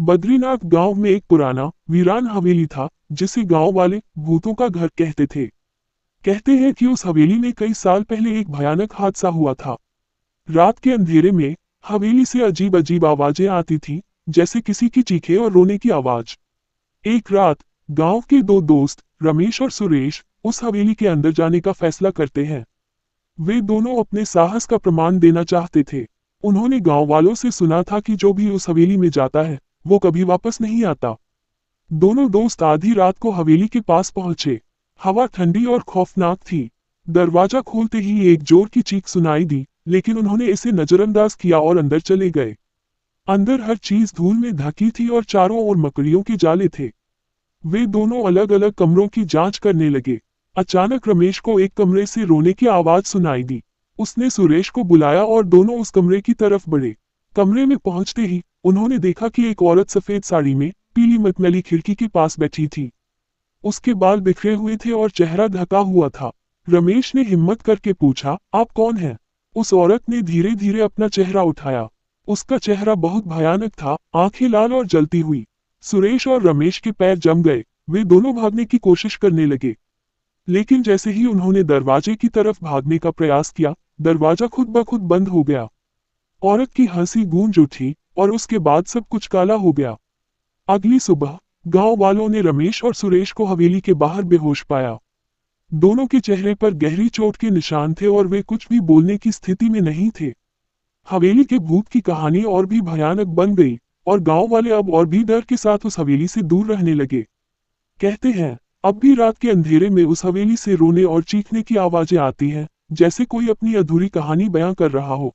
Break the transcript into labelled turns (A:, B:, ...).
A: बद्रीनाथ गांव में एक पुराना वीरान हवेली था जिसे गांव वाले भूतों का घर कहते थे। कहते हैं कि उस हवेली में कई साल पहले एक भयानक हादसा हुआ था। रात के अंधेरे में हवेली से अजीब अजीब आवाजें आती थी, जैसे किसी की चीखें और रोने की आवाज। एक रात गांव के दो दोस्त रमेश और सुरेश उस हवेली के अंदर जाने का फैसला करते हैं। वे दोनों अपने साहस का प्रमाण देना चाहते थे। उन्होंने गांव वालों से सुना था कि जो भी उस हवेली में जाता है वो कभी वापस नहीं आता। दोनों दोस्त आधी रात को हवेली के पास पहुंचे। हवा ठंडी और खौफनाक थी। दरवाजा खोलते ही एक जोर की चीख सुनाई दी, लेकिन उन्होंने इसे नजरअंदाज किया और अंदर चले गए। अंदर हर चीज धूल में ढकी थी और चारों ओर मकड़ियों के जाले थे। वे दोनों अलग अलग कमरों की जांच करने लगे। अचानक रमेश को एक कमरे से रोने की आवाज सुनाई दी। उसने सुरेश को बुलाया और दोनों उस कमरे की तरफ बढ़े। कमरे में पहुंचते ही उन्होंने देखा कि एक औरत सफेद साड़ी में पीली मखमली खिड़की के पास बैठी थी। उसके बाल बिखरे हुए थे और चेहरा ढका हुआ था। रमेश ने हिम्मत करके पूछा, आप कौन हैं? उस औरत ने धीरे धीरे अपना चेहरा उठाया। उसका चेहरा बहुत भयानक था, आंखें लाल और जलती हुई। सुरेश और रमेश के पैर जम गए। वे दोनों भागने की कोशिश करने लगे, लेकिन जैसे ही उन्होंने दरवाजे की तरफ भागने का प्रयास किया, दरवाजा खुद ब खुद बंद हो गया। औरत की हंसी गूंज उठी और उसके बाद सब कुछ काला हो गया। अगली सुबह गांव वालों ने रमेश और सुरेश को हवेली के बाहर बेहोश पाया। दोनों के चेहरे पर गहरी चोट के निशान थे और वे कुछ भी बोलने की स्थिति में नहीं थे। हवेली के भूत की कहानी और भी भयानक बन गई और गांव वाले अब और भी डर के साथ उस हवेली से दूर रहने लगे। कहते हैं, अब भी रात के अंधेरे में उस हवेली से रोने और चीखने की आवाजें आती हैं, जैसे कोई अपनी अधूरी कहानी बयां कर रहा हो।